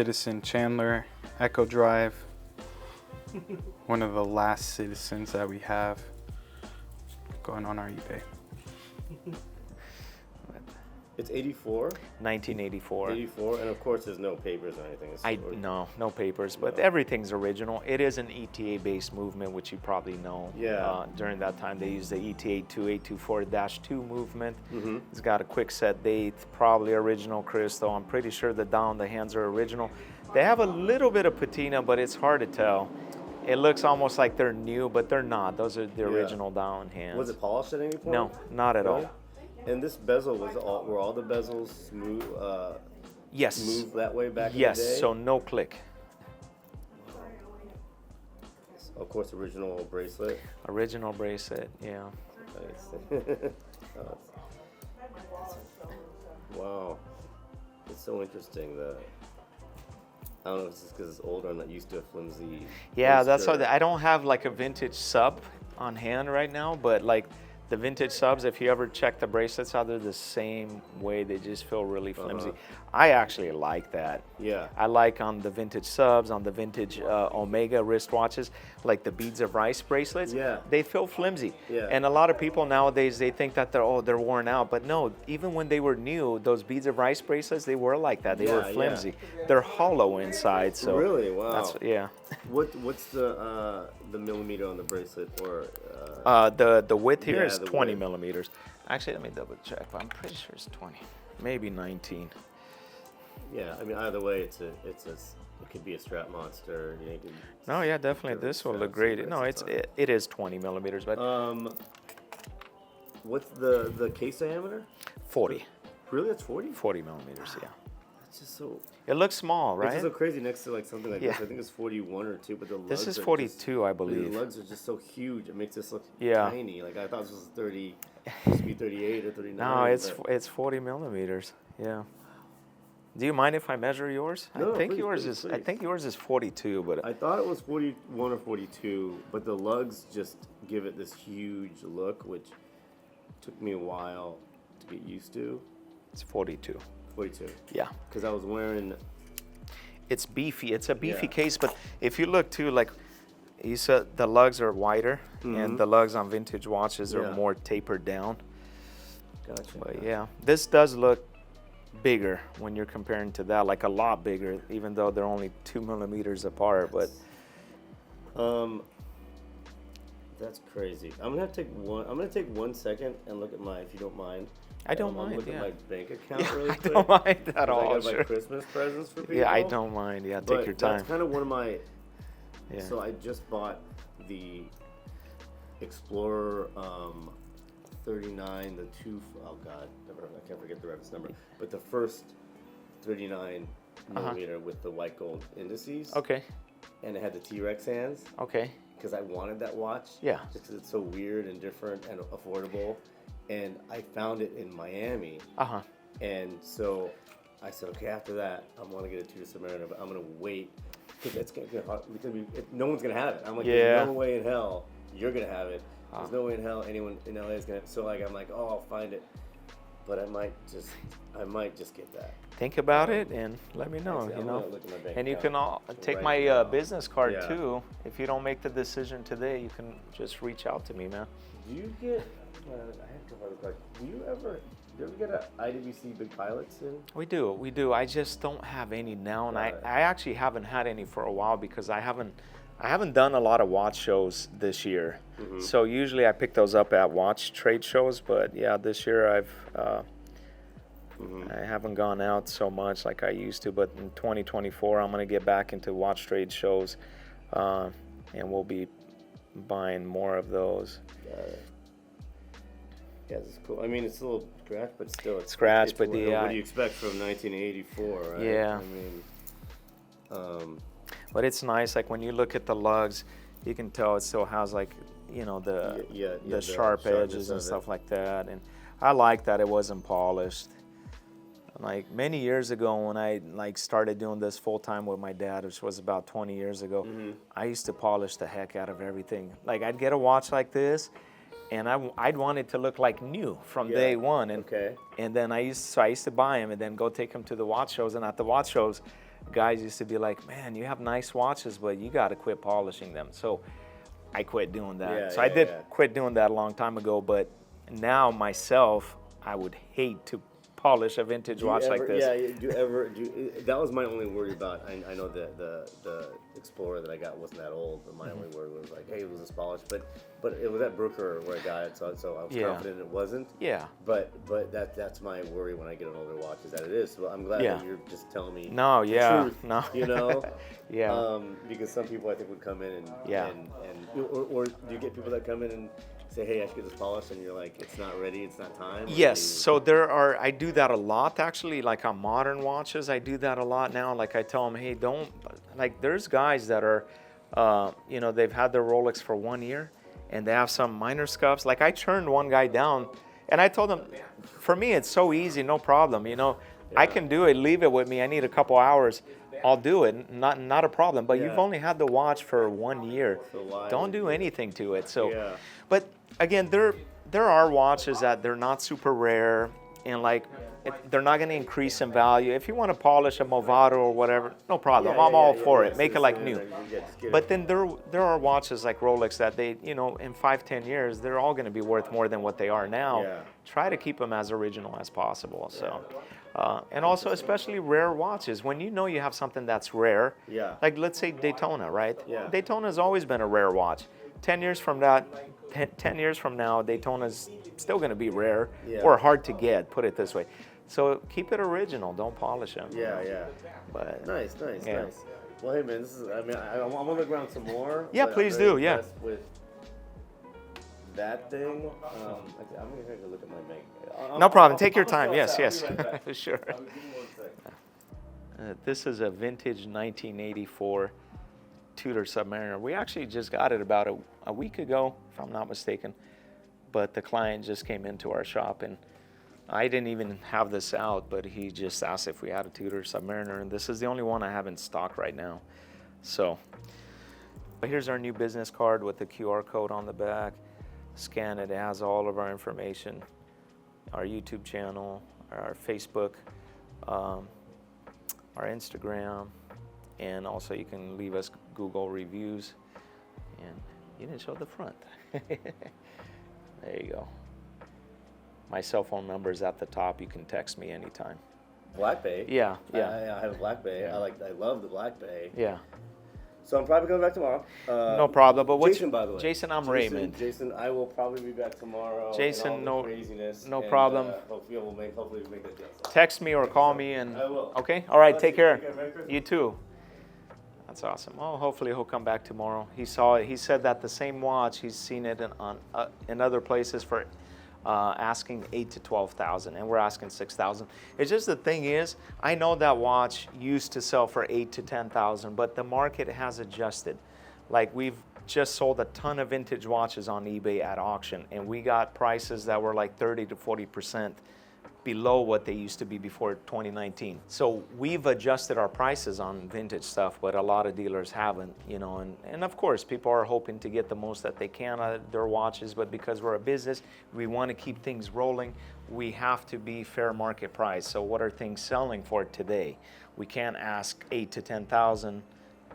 Citizen Chandler Echo Drive. One of the last Citizens that we have going on our eBay. It's 84? 1984. 84, and of course there's no papers or anything. No papers, but everything's original. It is an ETA-based movement, which you probably know. Yeah. During that time, they used the ETA 2824-2 movement. Mm-hmm. It's got a quick set date, probably original crystal. I'm pretty sure the hands are original. They have a little bit of patina, but it's hard to tell. It looks almost like they're new, but they're not. Those are the original down hands. Was it polished at any point? No, not at all. And this bezel were all the bezels smooth? Yes. Moved that way back in the day? Yes, so no click. Of course, original bracelet. Original bracelet, yeah. Nice. Wow. It's so interesting that I don't know if it's just because it's older. I'm not used to a flimsy. Yeah, that's blister. how I don't have like a vintage sub on hand right now, but like the vintage subs, if you ever check the bracelets out, they're the same way. They just feel really flimsy. I actually like that. Yeah. I like on the vintage subs, on the vintage Omega wristwatches, like the beads of rice bracelets. Yeah. They feel flimsy. Yeah. And a lot of people nowadays, they think that they're worn out, but no, even when they were new, those beads of rice bracelets, they were like that. They were flimsy. They're hollow inside. So really? Wow. That's, yeah. What's the millimeter on the bracelet or? The width here is the 20 width. millimeters. Actually, let me double check, but I'm pretty sure it's 20, maybe 19. Yeah, I mean either way, it could be a strap monster. You know, No, yeah, definitely. This will look great. No, it is 20 millimeters, but what's the case diameter? 40. Really, that's 40? 40 millimeters. Yeah. It's just so. It looks small, right? It's just so crazy next to like something like this. I think it's 41 or 2, but the lugs. This is are 42, I believe. The lugs are just so huge. It makes this look Yeah. tiny. Like I thought this was 30. Used to be 38 or 39. No, it's 40 millimeters. Yeah. Do you mind if I measure yours? No, I think please, yours please, is. I think yours is 42, but I thought it was 41 or 42, but the lugs just give it this huge look, which took me a while to get used to. it's 42. 42. Yeah. Because I was wearing. It's beefy. It's a beefy case, but if you look too, like you said, the lugs are wider, and the lugs on vintage watches are more tapered down. Gotcha. But yeah, this does look bigger when you're comparing to that, like a lot bigger, even though they're only 2 millimeters apart. But that's crazy. I'm gonna take 1 second and look at if you don't mind. I don't I'll mind. look Yeah. at my bank account really I quick. don't mind at 'cause all. I got my Sure. Christmas presents for people. Yeah, I don't mind. Yeah, take your time. That's kind of one of my. Yeah. So I just bought the Explorer 39, oh God, I can't forget the reference number, but the first 39 millimeter with the white gold indices. Okay. And it had the T-Rex hands. Okay. Because I wanted that watch. Yeah. Just because it's so weird and different and affordable. And I found it in Miami. And so I said, okay, after that, I want to get a Tudor Submariner, but I'm going to wait. Because it's going to be, no one's going to have it. I'm like, there's no way in hell you're going to have it. There's no way in hell anyone in LA is going to. So like, I'm like, oh, I'll find it. But I might just get that. Think about it and let me know. Actually, you I'm know, gonna look at my bank and you can account take right my now. business card Yeah. too. If you don't make the decision today, you can just reach out to me, man. Do you get? I have to hold the question. Do you ever get an IWC Big Pilots in? We do. I just don't have any now, and I actually haven't had any for a while because I haven't done a lot of watch shows this year. So usually I pick those up at watch trade shows, but yeah, this year I haven't gone out so much like I used to. But in 2024, I'm gonna get back into watch trade shows, and we'll be buying more of those. Yeah, this is cool. I mean, it's a little scratched, but still, it's Scratched, but what, yeah. What do you expect from 1984, right? Yeah. I mean, But it's nice. Like when you look at the lugs, you can tell it still has like the sharp edges and stuff like that. And I like that it wasn't polished. Like many years ago when I started doing this full time with my dad, which was about 20 years ago, I used to polish the heck out of everything. Like I'd get a watch like this, and I'd want it to look like new from day one. And then I used to buy them and then go take them to the watch shows. And at the watch shows, guys used to be like, man, you have nice watches, but you got to quit polishing them. So I quit doing that. Yeah, so I did quit doing that a long time ago, but now myself, I would hate to polish a vintage watch like this. Yeah, that was my only worry about. I know the Explorer that I got wasn't that old, but my only worry was like, hey, it was this polished, but it was at Brooker where I got it, so I was confident it wasn't. Yeah. But that's my worry when I get an older watch is that it is. So I'm glad that you're just telling me. No, the truth, no. You know. Yeah. Because some people I think would come in or do you get people that come in and say, hey, I should get this polished, and you're like, it's not ready, it's not time? Yes, so I do that a lot actually, like on modern watches, I do that a lot now. Like I tell them, hey, don't, like there's guys that are, they've had their Rolex for 1 year, and they have some minor scuffs. Like I turned one guy down, and I told him, for me, it's so easy, no problem, I can do it, leave it with me, I need a couple hours. I'll do it, not a problem. But you've only had the watch for 1 year. Don't do anything to it. So, but again, there are watches that they're not super rare, and like they're not going to increase in value. If you want to polish a Movado or whatever, no problem. I'm all for it. Make it like new. But then there are watches like Rolex that they, in 5-10 years, they're all going to be worth more than what they are now. Try to keep them as original as possible. So. And also, especially rare watches. When you have something that's rare, like let's say Daytona, right? Daytona's always been a rare watch. 10 years from now, Daytona's still going to be rare or hard to get, put it this way. So keep it original. Don't polish them. But nice. Well, hey man, I'm gonna look around some more. Yeah, please do. Yeah. With that thing, I'm gonna take a look at my bank. No problem. Take your time. Yes. Sure. This is a vintage 1984 Tudor Submariner. We actually just got it about a week ago, if I'm not mistaken. But the client just came into our shop, and I didn't even have this out, but he just asked if we had a Tudor Submariner, and this is the only one I have in stock right now. So here's our new business card with the QR code on the back. Scan it. It has all of our information, our YouTube channel, our Facebook, our Instagram, and also you can leave us Google reviews. And you didn't show the front. There you go. My cell phone number is at the top. You can text me anytime. Black Bay. Yeah. I have a Black Bay. I love the Black Bay. Yeah. So I'm probably coming back tomorrow. No problem. But Jason, by the way. Jason, I'm Raimond. Jason, I will probably be back tomorrow. Jason, no problem. Hopefully we'll make that deal. So. Text me or call me, and I will. Okay. All right. Take care. You too. That's awesome. Oh, hopefully he'll come back tomorrow. He saw it. He said that the same watch, he's seen it in other places for asking $8,000 to $12,000, and we're asking $6,000. It's just the thing is, I know that watch used to sell for $8,000 to $10,000, but the market has adjusted. Like we've just sold a ton of vintage watches on eBay at auction, and we got prices that were like 30 to 40% below what they used to be before 2019. So we've adjusted our prices on vintage stuff, but a lot of dealers haven't, and of course people are hoping to get the most that they can out of their watches, but because we're a business, we want to keep things rolling. We have to be fair market price. So what are things selling for today? We can't ask $8,000 to $10,000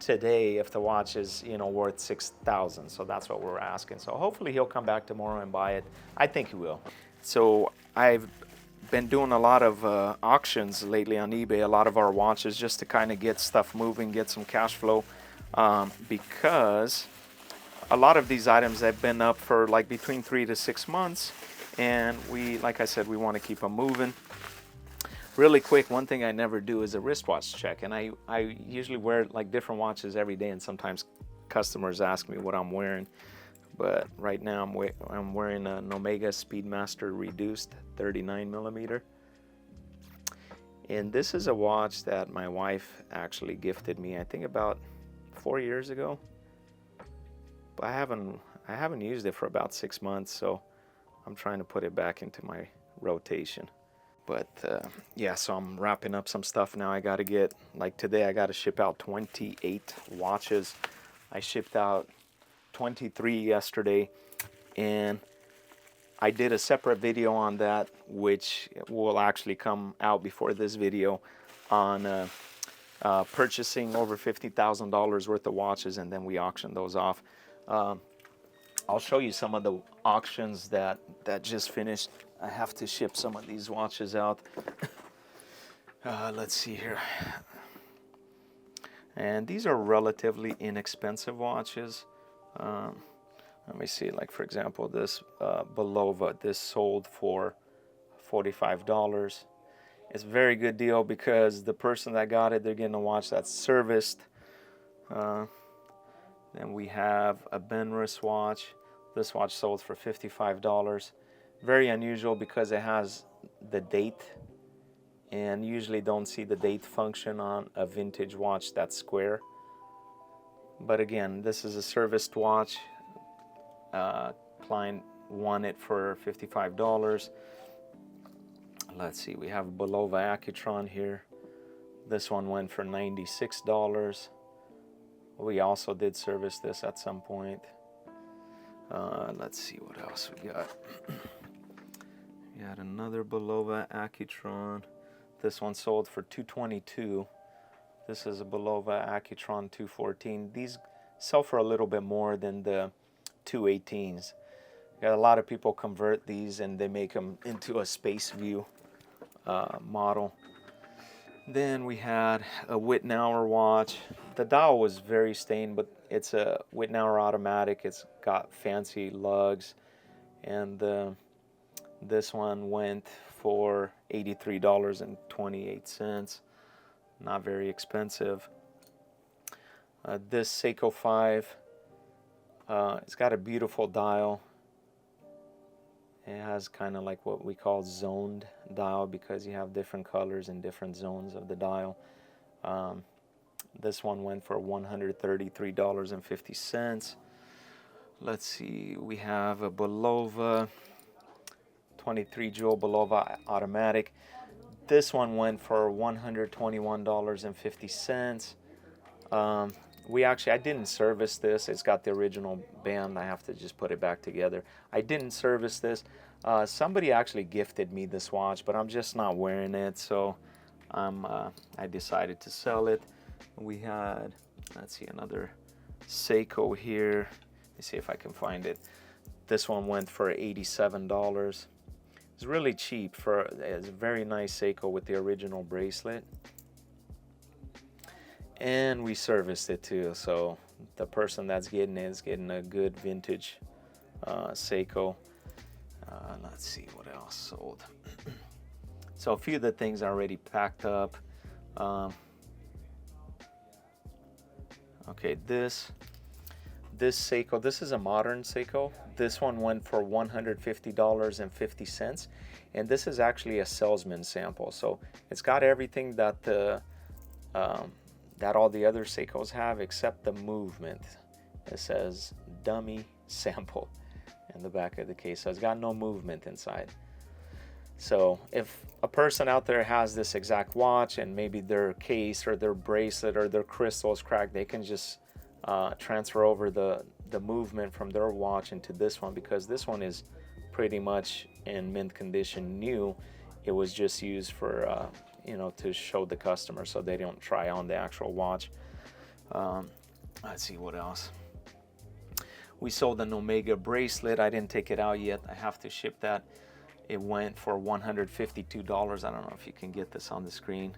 today if the watch is worth $6,000. So that's what we're asking. So hopefully he'll come back tomorrow and buy it. I think he will. So I've been doing a lot of auctions lately on eBay, a lot of our watches, just to kind of get stuff moving, get some cash flow, because a lot of these items have been up for like between 3 to 6 months, and like I said, we want to keep them moving. Really quick, one thing I never do is a wristwatch check, and I usually wear like different watches every day, and sometimes customers ask me what I'm wearing. But right now I'm wearing an Omega Speedmaster Reduced 39 millimeter. And this is a watch that my wife actually gifted me, I think about 4 years ago. But I haven't used it for about 6 months, so I'm trying to put it back into my rotation. But so I'm wrapping up some stuff now. I got to get, like today, I got to ship out 28 watches. I shipped out 23 yesterday, and I did a separate video on that, which will actually come out before this video, on purchasing over $50,000 worth of watches, and then we auction those off. I'll show you some of the auctions that just finished. I have to ship some of these watches out. Let's see here. And these are relatively inexpensive watches. Let me see, like for example, this Belova, this sold for $45. It's a very good deal because the person that got it, they're getting a watch that's serviced. Then we have a Benris watch. This watch sold for $55. Very unusual because it has the date, and usually don't see the date function on a vintage watch that's square. But again, this is a serviced watch. Client won it for $55. Let's see, we have Belova Accutron here. This one went for $96. We also did service this at some point. Let's see what else we got. We had another Belova Accutron. This one sold for $222. This is a Belova Accutron 214. These sell for a little bit more than the 218s. Got a lot of people convert these and they make them into a Space View model. Then we had a Wittnauer watch. The dial was very stained, but it's a Wittnauer automatic. It's got fancy lugs, and this one went for $83.28. Not very expensive. This Seiko 5, it's got a beautiful dial. It has kind of like what we call zoned dial because you have different colors in different zones of the dial. This one went for $133.50. Let's see, we have a Belova 23 jewel Belova automatic. This one went for $121.50. I didn't service this. It's got the original band. I have to just put it back together. I didn't service this. Somebody actually gifted me this watch, but I'm just not wearing it, so I decided to sell it. We had, let's see, another Seiko here. Let me see if I can find it. This one went for $87. It's really cheap. It's a very nice Seiko with the original bracelet. And we serviced it too, so the person that's getting it is getting a good vintage Seiko. Let's see what else sold. So a few of the things are already packed up. Okay, this Seiko, this is a modern Seiko. This one went for $150.50, and this is actually a salesman sample. So it's got everything that that all the other Seikos have except the movement. It says dummy sample in the back of the case, so it's got no movement inside. So if a person out there has this exact watch and maybe their case or their bracelet or their crystal is cracked, they can just transfer over the movement from their watch into this one, because this one is pretty much in mint condition new. It was just used for to show the customer so they don't try on the actual watch. Let's see what else. We sold an Omega bracelet. I didn't take it out yet. I have to ship that. It went for $152. I don't know if you can get this on the screen.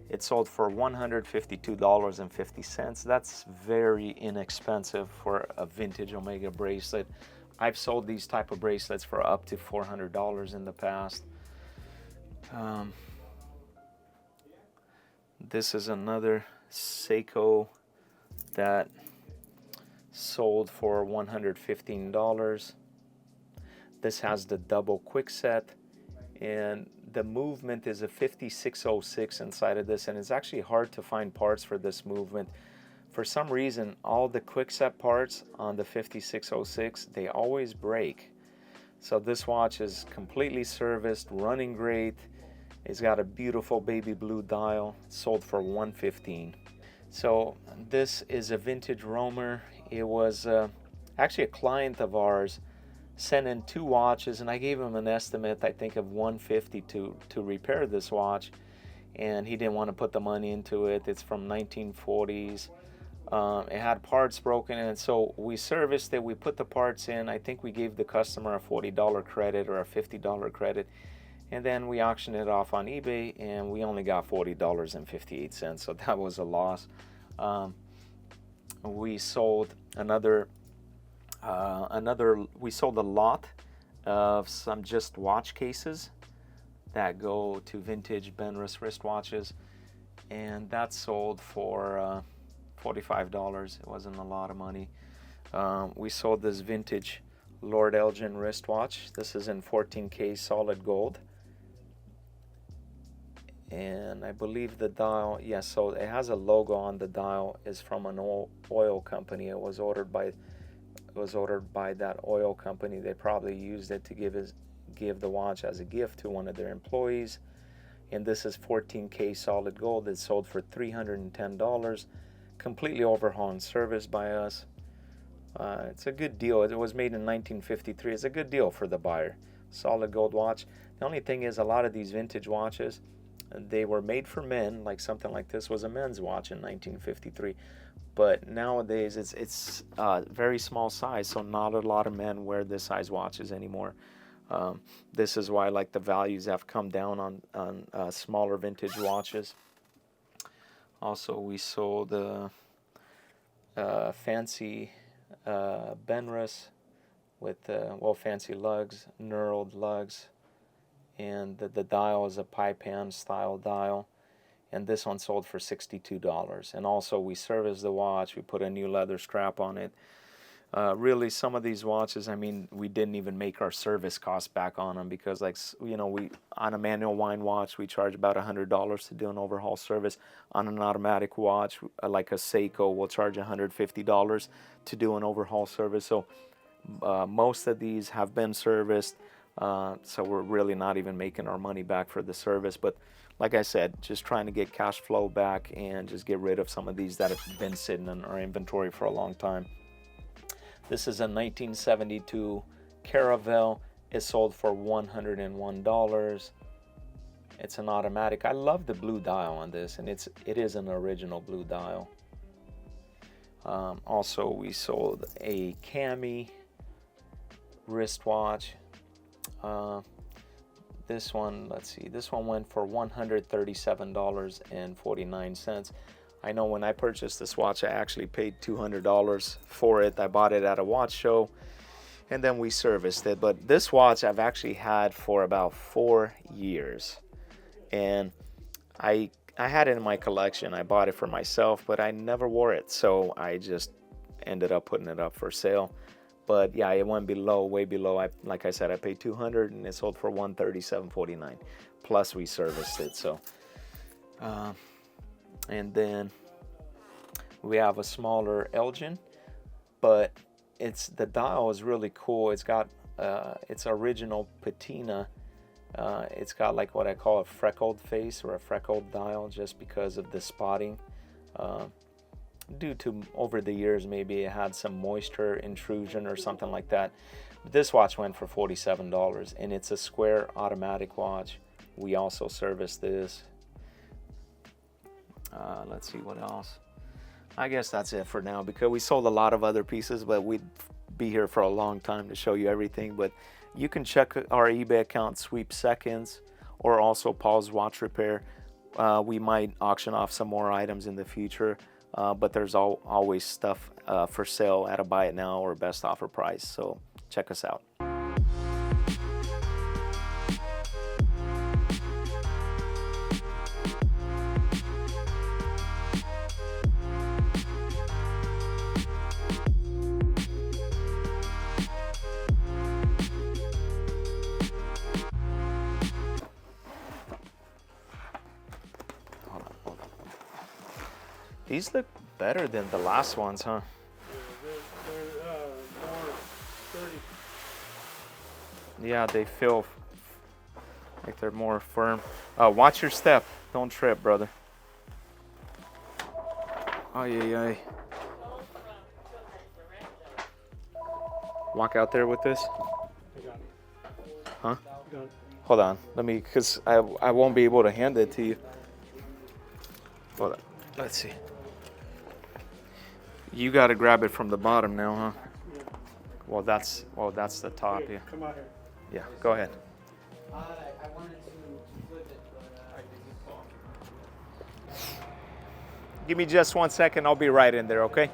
It sold for $152.50. That's very inexpensive for a vintage Omega bracelet. I've sold these type of bracelets for up to $400 in the past. This is another Seiko that sold for $115. This has the double quick set, and the movement is a 5606 inside of this, and it's actually hard to find parts for this movement. For some reason, all the quick set parts on the 5606, they always break. So this watch is completely serviced, running great. It's got a beautiful baby blue dial. Sold for $115. So this is a vintage Roamer. It was actually a client of ours sent in 2 watches, and I gave him an estimate, I think, of $150 to repair this watch. and he didn't want to put the money into it. It's from 1940s. It had parts broken in it, so we serviced it. We put the parts in. I think we gave the customer a $40 credit or a $50 credit, and then we auctioned it off on eBay, and we only got $40.58, so that was a loss. We sold we sold a lot of some just watch cases that go to vintage Benrus wristwatches, and that sold for $45. It wasn't a lot of money. We sold this vintage Lord Elgin wristwatch. This is in 14K solid gold, and I believe the dial, so it has a logo on the dial, is from an oil company. It was ordered by that oil company. They probably used it to give the watch as a gift to one of their employees. And this is 14K solid gold. It sold for $310, completely overhauled and serviced by us. It's a good deal. It was made in 1953. It's a good deal for the buyer. Solid gold watch. The only thing is, a lot of these vintage watches, they were made for men. Like something like this was a men's watch in 1953. But nowadays it's very small size, so not a lot of men wear this size watches anymore. This is why the values have come down on smaller vintage watches. Also, we sold fancy Benrus with fancy lugs, knurled lugs, and the dial is a pipe hand style dial, and this one sold for $62. And also, we serviced the watch. We put a new leather strap on it. Really, some of these watches, we didn't even make our service costs back on them, because we on a manual wind watch, we charge about $100 to do an overhaul service. On an automatic watch, like a Seiko, we'll charge $150 to do an overhaul service. So most of these have been serviced, so we're really not even making our money back for the service. But like I said, just trying to get cash flow back and just get rid of some of these that have been sitting in our inventory for a long time. This is a 1972 Caravelle. It sold for $101. It's an automatic. I love the blue dial on this, and it is an original blue dial. Also, we sold a Cami wristwatch. This one, this one went for $137.49. I know when I purchased this watch, I actually paid $200 for it. I bought it at a watch show, and then we serviced it. But this watch I've actually had for about 4 years, and I had it in my collection. I bought it for myself, but I never wore it, so I just ended up putting it up for sale. But yeah, it went way below. Like I said, I paid $200, and it sold for $137.49. Plus, we serviced it. So. And then we have a smaller Elgin, but the dial is really cool. It's got its original patina. It's got what I call a freckled face, or a freckled dial, just because of the spotting. Due to, over the years, maybe it had some moisture intrusion or something like that. But this watch went for $47, and it's a square automatic watch. We also service this. Let's see what else. I guess that's it for now, because we sold a lot of other pieces, but we'd be here for a long time to show you everything. But you can check our eBay account, Sweep Seconds, or also Paul's Watch Repair. We might auction off some more items in the future, but there's always stuff for sale at a buy it now or best offer price. So check us out. These look better than the last ones, huh? They're more sturdy. Yeah, they feel like they're more firm. Watch your step. Don't trip, brother. Ay. Walk out there with this? Huh? Hold on. Let me, because I won't be able to hand it to you. Hold on. Let's see. You got to grab it from the bottom now, huh? Well, that's the top. Hey, Yeah. come out here. Yeah. Go ahead. I wanted to flip it, but Give me just 1 second. I'll be right in there. Okay.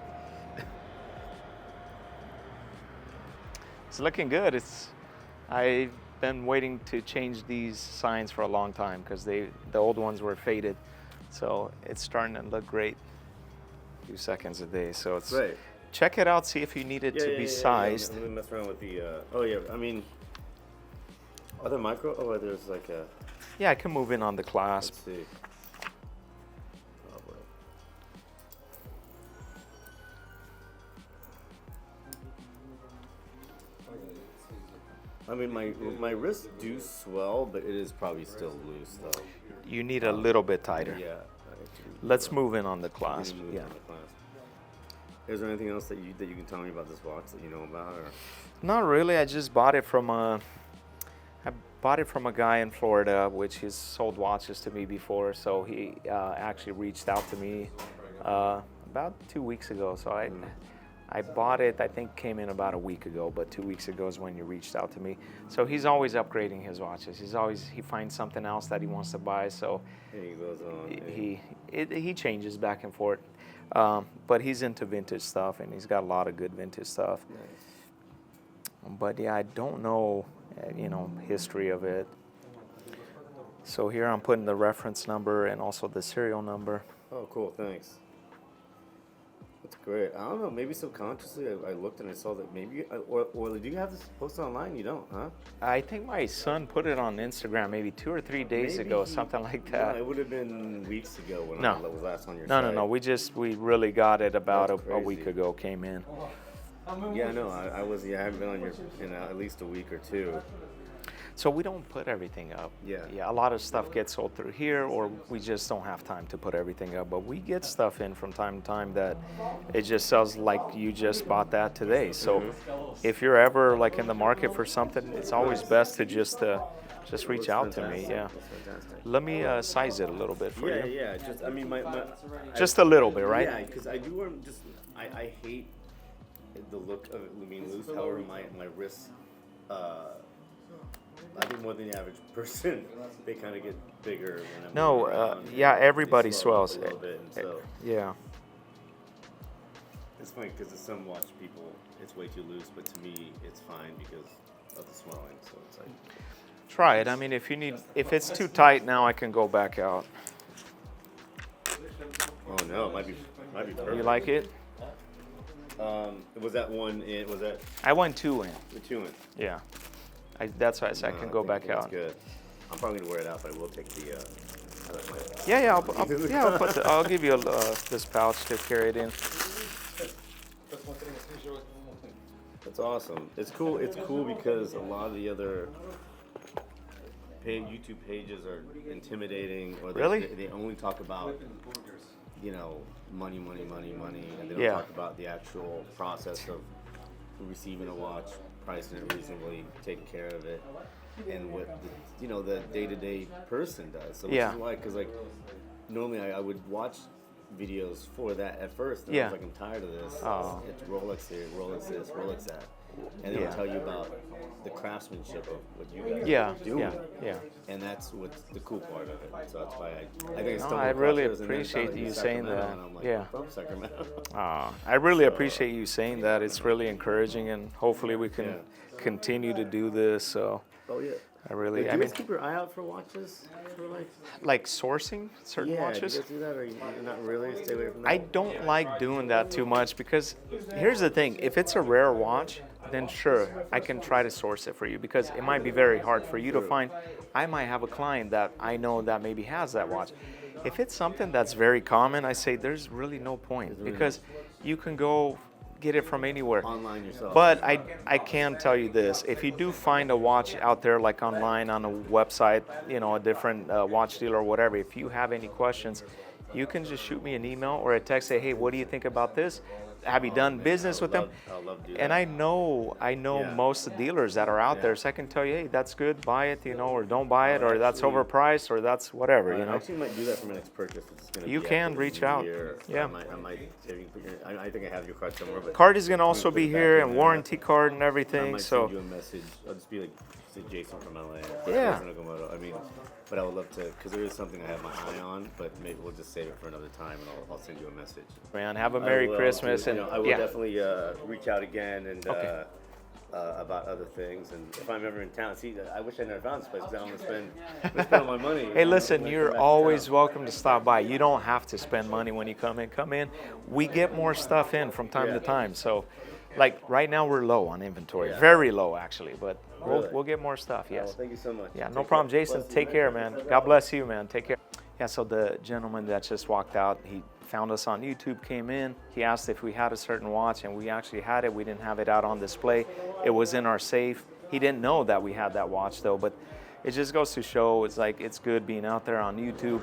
It's looking good. I've been waiting to change these signs for a long time because the old ones were faded, so it's starting to look great. A few seconds a day, so it's Right. Check it out. See if you need it to be sized. Let me mess around with the. Oh yeah, I mean, are there micro? Oh, there's like a. Yeah, I can move in on the clasp. Let's see. Oh boy. I mean, my wrists do swell, but it is probably still loose though. You need a little bit tighter. Yeah. Let's move in on the clasp. Yeah. Is there anything else that you can tell me about this watch that you know about? Or? Not really. I just bought it from a guy in Florida, which he's sold watches to me before. So he actually reached out to me about 2 weeks ago. So I bought it. I think came in about a week ago, but 2 weeks ago is when you reached out to me. So he's always upgrading his watches. He finds something else that he wants to buy. So He goes on. he changes back and forth. But he's into vintage stuff, and he's got a lot of good vintage stuff. Nice. But yeah, I don't know, history of it. So here I'm putting the reference number and also the serial number. Oh, cool. Thanks. That's great. I don't know. Maybe subconsciously I looked and I saw that maybe, or do you have this posted online? You don't, huh? I think my son put it on Instagram maybe 2 or 3 days ago, something like that. No, it would have been weeks ago when No. I was last on your No. site. We really got it about That's a week crazy. ago, came in. Yeah, no, I haven't been on your in at least a week or two. So we don't put everything up. Yeah. Yeah, a lot of stuff gets sold through here, or we just don't have time to put everything up. But we get stuff in from time to time that it just sells like you just bought that today. So if you're ever like in the market for something, it's always best to just reach out to me. Yeah. That's fantastic. Let me size it a little bit for you. Yeah. Just, I mean, Just a little bit, right? Yeah, because I do wear I hate the look of it being loose. However, my wrists, I think more than the average person, they kind of get bigger when I'm No, moving around. yeah, They everybody swell up swells. a little bit, and so Yeah. it's funny because to some watch people, it's way too loose, but to me, it's fine because of the swelling. So it's like, Try it. I mean, if it's too tight now, I can go back out. oh no, it might be perfect. You like it? Was that one in? Was that I went 2 in. the 2 in? Yeah. That's why I said I can go back that's out. Good. I'm probably gonna wear it out, but I will take the. Yeah. I'll give you this pouch to carry it in. That's awesome. It's cool. It's cool because a lot of the other YouTube pages are intimidating, or Really? they only talk about money, and they don't Yeah. talk about the actual process of receiving a watch, pricing it reasonably, taking care of it, and what the day-to-day person does. So which Yeah. is why, because like normally I would watch videos for that at first, and I Yeah. was like, I'm tired of this. Oh. It's Rolex here, Rolex this, Rolex that, and they'll Yeah. tell you about the craftsmanship of what you guys Yeah. are doing. Yeah. And that's what's the cool part of it. So that's why I think I No, stumbled I across really yours and then appreciate found it in you saying Sacramento, that. and I'm like, Yeah. from Sacramento. I really appreciate you saying that. It's really encouraging, and hopefully we can continue to do this. So Oh yeah. I really, Do I you mean, guys keep your eye out for watches? For like sourcing certain yeah, watches. do you guys do that, or you're not really? Stay away from that. I don't like doing that too much because here's the thing: if it's a rare watch, then sure, I can try to source it for you because it might be very hard for you to find. I might have a client that I know that maybe has that watch. If it's something that's very common, I say there's really no point because you can go get it from anywhere. Online yourself. But I can tell you this: if you do find a watch out there, like online on a website, a different watch dealer or whatever, if you have any questions, you can just shoot me an email or a text. Say, hey, what do you think about this? have you done business with them? I'll love to do that. And I know most of the dealers that are out there, so I can tell you, hey, that's good, buy it, or don't buy it, or that's overpriced, or that's whatever, I actually might do that for my next purchase. It's gonna you be can after reach the out. year. Yeah. I think I have your card somewhere. But card is gonna also be here, and warranty card and everything. I might so send you a message. I'll just be like, say Jason from LA. Yeah. Jason Okamoto. I mean, but I would love to, because there is something I have my eye on, but maybe we'll just save it for another time, and I'll send you a message. Man, have a Merry Christmas. And I will definitely reach out again and about other things. And if I'm ever in town, see, I wish I never found this place because I don't want to spend all my money. Hey, listen, you're always welcome to stop by. You don't have to spend money when you come in. Come in. We get more stuff in from time to time. So, like right now, we're low on inventory. Very low, actually. But we'll get more stuff, yes. Well, thank you so much. Yeah, no problem, Jason. Take care, man. God bless you, man. Take care. Yeah, so the gentleman that just walked out, he found us on YouTube, came in. He asked if we had a certain watch, and we actually had it. We didn't have it out on display. It was in our safe. He didn't know that we had that watch, though, but it just goes to show it's good being out there on YouTube.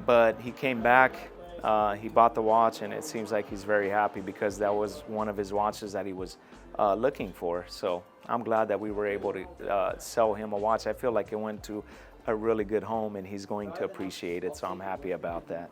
But he came back. He bought the watch, and it seems like he's very happy because that was one of his watches that he was looking for. So I'm glad that we were able to sell him a watch. I feel like it went to a really good home, and he's going to appreciate it, so I'm happy about that.